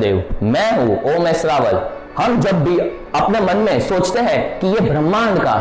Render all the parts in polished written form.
सूर्यदेव। मैं हूं ओम एस रावल। हम जब भी अपने मन में सोचते हैं कि ये ब्रह्मांड का,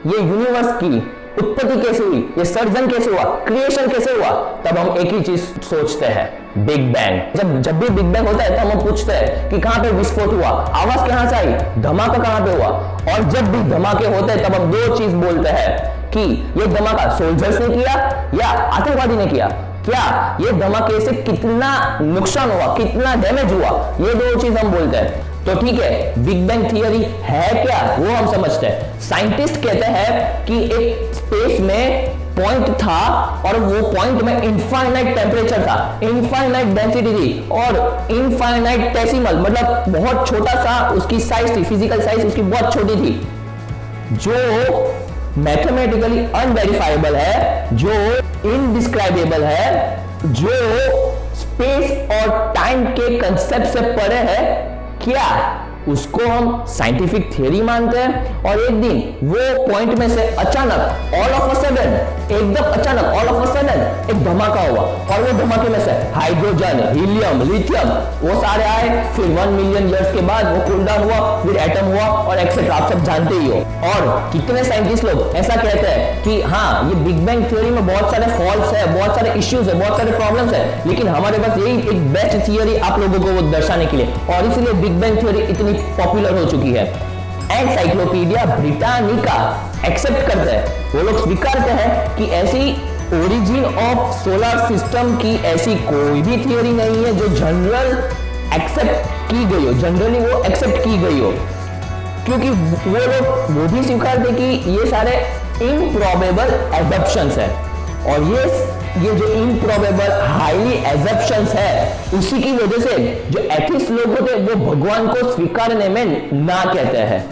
ये यूनिवर्स की उत्पत्ति कैसे हुई, ये सर्जन कैसे हुआ, क्रिएशन कैसे हुआ, तब हम एक ही चीज सोचते हैं, बिग बैंग। जब भी बिग बैंग होता है तो हम पूछते हैं कि कहां पे विस्फोट हुआ, आवाज कहां से आई, धमाका कहां पे हुआ। और जब भी धमाके होते हैं तब हम दो चीज बोलते हैं कि ये धमाका सोल्जर्स ने किया या आतंकवादी ने किया। क्या ये धमाके से कितना नुकसान हुआ, कितना डैमेज हुआ, ये दो चीज हम बोलते हैं। तो ठीक है, बिग बैंग थियरी है क्या, वो हम समझते हैं। साइंटिस्ट कहते हैं कि एक स्पेस में पॉइंट था और वो पॉइंट में इनफाइनाइट टेम्परेचर था, इनफाइनाइट डेंसिटी थी और इनफाइनाइट डेसिमल, मतलब बहुत छोटा सा उसकी साइज थी, फिजिकल साइज उसकी बहुत छोटी थी, जो मैथमेटिकली अनवेरिफाइबल है, जो इनडिस्क्राइबेबल है, जो स्पेस और टाइम के कंसेप्ट से परे है। क्या उसको हम साइंटिफिक थियरी मानते हैं। और एक दिन वो पॉइंट में से अचानक ऑल ऑफ अ सडन, एकदम अचानक ऑल ऑफ अ सडन एक धमाका हुआ और वो धमाके में से हाइड्रोजन, हीलियम, लिथियम वो सारे आए। फिर 1 मिलियन ईयर्स के बाद वो कूल डाउन हुआ, फिर एटम हुआ और एक्सेट्रा, आप सब जानते ही हो। और कितने साइंटिस्ट लोग ऐसा कहते हैं कि हाँ, ये बिग बैंग थ्योरी में बहुत सारे फॉल्ट्स है, बहुत सारे इश्यूज है, बहुत सारे प्रॉब्लम्स है, लेकिन हमारे पास यही एक बेस्ट थियरी आप लोगों को वो दर्शाने के लिए, और इसलिए बिग बैंग थ्योरी इतनी पॉपुलर हो चुकी है। एनसाइक्लोपीडिया ब्रिटानिका एक्सेप्ट करते हैं, वो लोग स्वीकारते हैं कि ऐसी ओरिजिन ऑफ सोलर सिस्टम की ऐसी कोई भी थियरी नहीं है जो जनरल एक्सेप्ट की गई हो, जनरली वो एक्सेप्ट की गई हो, क्योंकि वो लोग वो भी स्वीकारते कि ये सारे इम्प्रॉबेबल एजम्पशंस है। और ये जो इम्प्रॉबेबल हाईली एजम्पशंस है, उसी की वजह से जो एथिस्ट लोग होते हैं वो भगवान को स्वीकारने में ना कहते हैं।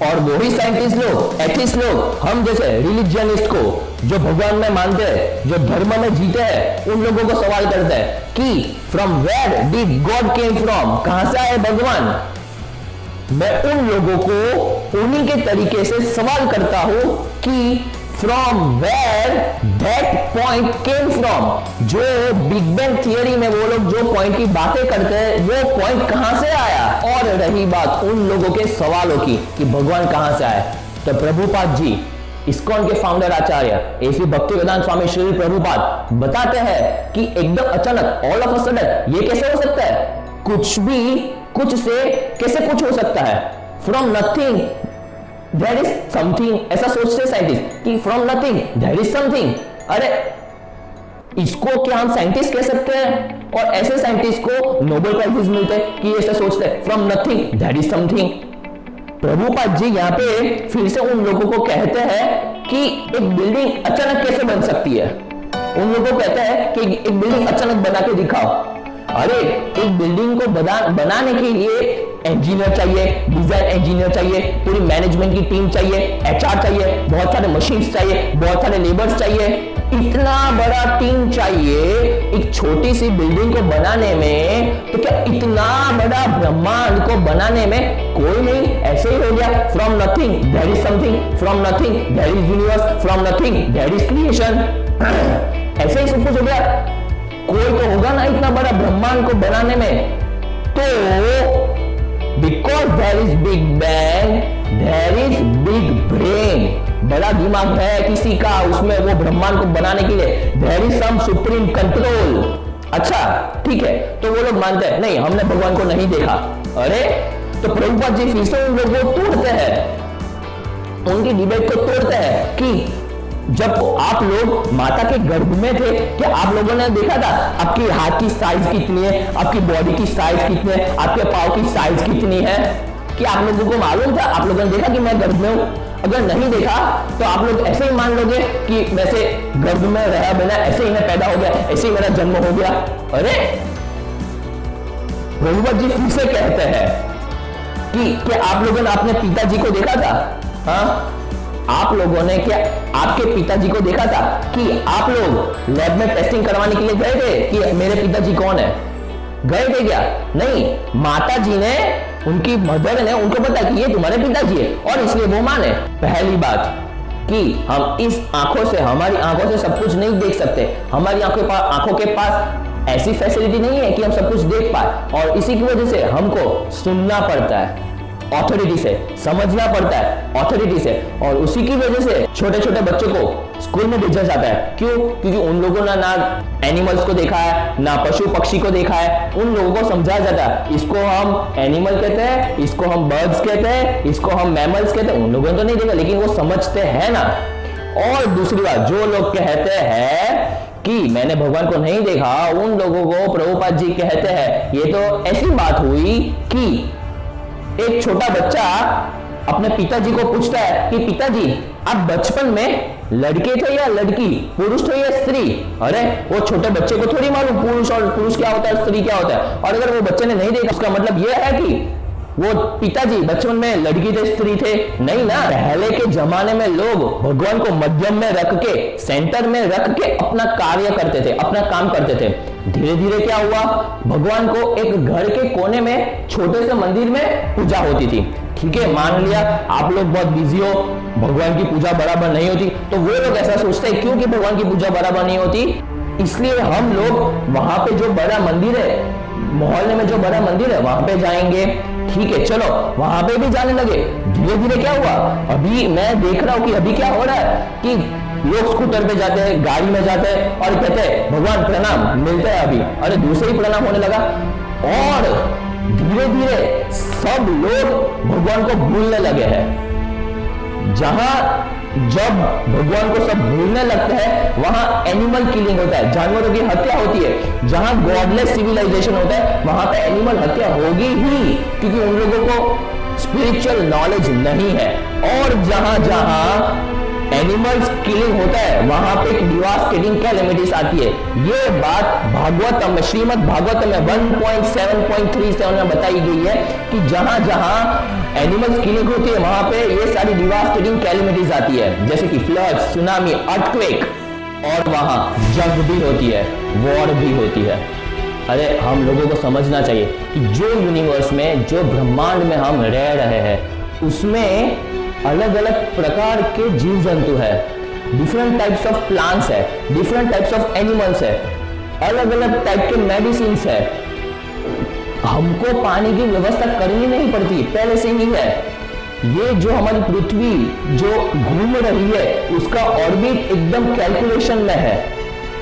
और वही साइंटिस्ट लोग, एथिस्ट लोग, हम जैसे रिलीजियनिस्ट को जो भगवान में मानते हैं, जो धर्म में जीते हैं, उन लोगों को सवाल करते हैं कि from where did God came from, कहां से आए भगवान। मैं उन लोगों को उन्हीं के तरीके से सवाल करता हूं कि from where that point came from. जो बिग बैंग थियरी में वो लोग जो पॉइंट की बातें करते हैं, वो पॉइंट कहां से आया। और रही बात उन लोगों के सवालों की कि भगवान कहां से आए, तो प्रभुपाद जी, इस्कॉन के फाउंडर आचार्य ऐसी भक्तिवेदांत स्वामी श्री प्रभुपाद बताते हैं कि एकदम अचानक ऑल ऑफ अ सडन ये कैसे हो सकता है, कुछ भी कुछ से कैसे कुछ हो सकता है। From nothing there is something, ऐसा सोचते साइंटिस्ट कि from nothing there is something. अरे इसको क्या हम साइंटिस्ट कह सकते हैं। और ऐसे साइंटिस्ट को नोबेल प्राइज मिलते हैं कि ऐसा सोचते हैं from nothing there is something. Prabhupada ji यहाँ पे फिर से उन लोगों को कहते हैं कि एक बिल्डिंग अचानक कैसे बन सकती है। उन लोगों को कहते हैं कि एक बिल्डिंग अचानक बना के दिखाओ। अरे एक बिल्डिंग को बनाने के लिए इंजीनियर चाहिए, डिजाइन इंजीनियर चाहिए, पूरी मैनेजमेंट की टीम चाहिए, एचआर चाहिए, बहुत सारे मशीन्स चाहिए, बहुत सारे लेबर्स चाहिए, इतना बड़ा टीम चाहिए एक छोटी सी बिल्डिंग को बनाने में। तो क्या इतना बड़ा ब्रह्मांड को बनाने में कोई नहीं, ऐसे ही हो गया। From nothing there is something, from nothing there is universe, from nothing there is creation, ऐसे ही सब कुछ हो गया। कोई तो होगा ना इतना बड़ा ब्रह्मांड को बनाने में। तो because there is big bang there is big brain, बड़ा दिमाग है किसी का, उसमें वो ब्रह्मांड को बनाने के लिए there is some supreme control. अच्छा ठीक है, तो वो लोग मानते हैं नहीं, हमने भगवान को नहीं देखा। अरे तो प्रभुपाद जी फिर से उन लोगों को तोड़ते हैं, उनकी डिबेट को तोड़ते हैं कि जब आप लोग माता के गर्भ में थे, क्या आप लोगों ने देखा था आपकी हाथ की साइज कितनी है, आपकी बॉडी की साइज कितनी है, आपके पाँव की साइज कितनी है? क्या आप लोगों को मालूम था? आप लोगों ने देखा कि मैं गर्भ में हूं? अगर नहीं देखा तो आप लोग ऐसे ही मान लोगे कि वैसे गर्भ में रहा बिना ऐसे ही मैं पैदा हो गया, ऐसे ही मेरा जन्म हो गया। अरे प्रभुपाद जी फिर से कहते हैं कि क्या आप लोगों ने अपने पिताजी को देखा था? हाँ, आप लोगों ने क्या आपके पिताजी को देखा था कि आप लोग लैब में टेस्टिंग करवाने के लिए गए थे कि मेरे पिताजी कौन है? गए थे क्या? नहीं, माता जी ने, उनकी मदर ने उनको बताया कि ये तुम्हारे पिताजी है और इसलिए वो माने। पहली बात कि हम इस आंखों से, हमारी आंखों से सब कुछ नहीं देख सकते। हमारी आंखों के पास ऐसी फैसिलिटी नहीं है कि हम सब कुछ देख पाए, और इसी की वजह से हमको सुनना पड़ता है ऑथोरिटी से, समझना पड़ता है ऑथोरिटी से, और उसी की वजह से छोटे छोटे बच्चों को स्कूल में भेजा जाता है। क्यों? क्योंकि उन लोगों ने ना एनिमल्स को देखा है, ना पशु पक्षी को देखा है। उन लोगों को समझाया जाता है इसको हम एनिमल कहते हैं, इसको हम बर्ड्स कहते हैं, इसको हम मैमल्स कहते हैं। उन लोगों ने तो नहीं देखा, लेकिन वो समझते हैं ना। और दूसरी बात, जो लोग कहते हैं कि मैंने भगवान को नहीं देखा, उन लोगों को प्रभुपाद जी कहते हैं ये तो ऐसी बात हुई कि एक छोटा बच्चा अपने पिताजी को पूछता है कि पिताजी आप बचपन में लड़के थे या लड़की, पुरुष थे या स्त्री? अरे वो छोटे बच्चे को थोड़ी मालूम पुरुष क्या होता है, स्त्री क्या होता है। और अगर वो बच्चे ने नहीं देखा, उसका मतलब यह है कि वो पिताजी बचपन में लड़की थे स्त्री थे? नहीं ना। पहले के जमाने में लोग भगवान को मध्यम में रख के, सेंटर में रख के अपना कार्य करते थे, अपना काम करते थे। धीरे धीरे क्या हुआ, भगवान को एक घर के कोने में छोटे से मंदिर में पूजा होती थी। ठीक है, मान लिया आप लोग बहुत बिजी हो, भगवान की पूजा बराबर नहीं होती, तो वो लोग ऐसा सोचते हैं क्योंकि भगवान की पूजा बराबर नहीं होती, इसलिए हम लोग वहां पे जो बड़ा मंदिर है, मोहल्ले में जो बड़ा मंदिर है वहां पे जाएंगे। ठीक है, चलो वहां पे भी जाने लगे। धीरे धीरे क्या हुआ, अभी मैं देख रहा हूं कि अभी क्या हो रहा है कि लोग स्कूटर पे जाते हैं, गाड़ी में जाते हैं और कहते हैं भगवान प्रणाम, मिलते हैं अभी, अरे दूसरे ही प्रणाम होने लगा। और धीरे धीरे सब लोग भगवान को भूलने लगे हैं। जहां जब भगवान को सब भूलने लगते हैं, वहां एनिमल किलिंग होता है, जानवरों की हत्या होती है। जहां गॉडलेस सिविलाइजेशन होता है, वहां पे एनिमल हत्या होगी ही, क्योंकि उन लोगों को स्पिरिचुअल नॉलेज नहीं है। और जहां जहां एनिमल्स किलिंग होता है, वहां पे एक डिवास्टेटिंग कैलेमिटीज आती है। ये बात भागवतम में, श्रीमद् भागवतम में 1.7.37 में बताई गई है कि जहां जहां एनिमल्स किलिंग होती है, वहां पे ये सारी डिवास्टेटिंग कैलेमिटीज आती है, जैसे कि फ्लड, सुनामी, अर्थक्वेक, और वहां जंग भी होती है, वॉर भी होती है। अरे हम लोगों को समझना चाहिए कि जो यूनिवर्स में, जो ब्रह्मांड में हम रह रहे हैं, उसमें अलग अलग प्रकार के जीव जंतु है, डिफरेंट टाइप्स ऑफ प्लांट्स है, डिफरेंट टाइप्स ऑफ एनिमल्स है, अलग अलग टाइप के मेडिसिन है। हमको पानी की व्यवस्था करनी नहीं पड़ती, पहले से ही है। ये जो हमारी पृथ्वी जो घूम रही है, उसका ऑर्बिट एकदम कैलकुलेशन में है।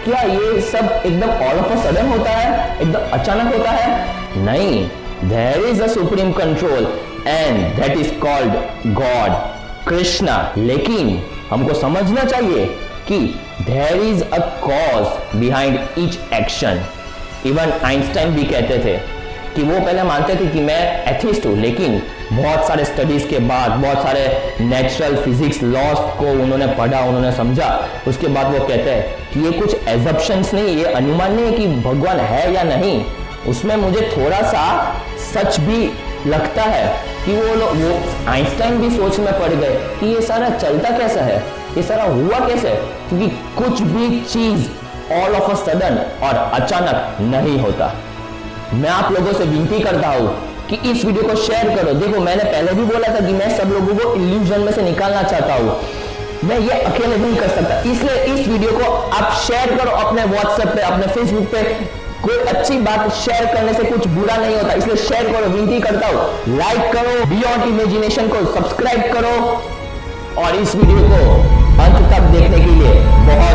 क्या ये सब एकदम ऑल ऑफ अ सडन होता है, एकदम अचानक होता है? नहीं, there is a supreme control and that is called God, Krishna. लेकिन हमको समझना चाहिए कि there is a cause behind each action. Even Einstein भी कहते थे कि वो पहले मानते थे कि मैं एथिस्ट हूं, लेकिन बहुत सारे स्टडीज के बाद, बहुत सारे नेचुरल फिजिक्स लॉस को उन्होंने पढ़ा, उन्होंने समझा, उसके बाद वो कहते हैं कि ये कुछ एजम्पशंस नहीं, ये अनुमान नहीं है कि भगवान है या नहीं। उसमें मुझे थोड़ा सा सच भी लगता है कि वो आइंस्टाइन भी सोच में पड़ गए कि ये सारा चलता कैसा है, ये सारा हुआ कैसे, क्योंकि कुछ भी चीज ऑल ऑफ अ सडन और अचानक नहीं होता। मैं आप लोगों से विनती करता हूं कि इस वीडियो को शेयर करो। देखो, मैंने पहले भी बोला था कि मैं सब लोगों को इल्यूजन में से निकालना चाहता हूं, मैं ये अकेले नहीं कर सकता, इसलिए इस वीडियो को आप शेयर करो अपने व्हाट्सएप पे, अपने फेसबुक पे। कोई अच्छी बात शेयर करने से कुछ बुरा नहीं होता, इसलिए शेयर करो, विनती करता हूं। लाइक करो, बियॉन्ड इमेजिनेशन को सब्सक्राइब करो, और इस वीडियो को अंत तक देखने के लिए बहुत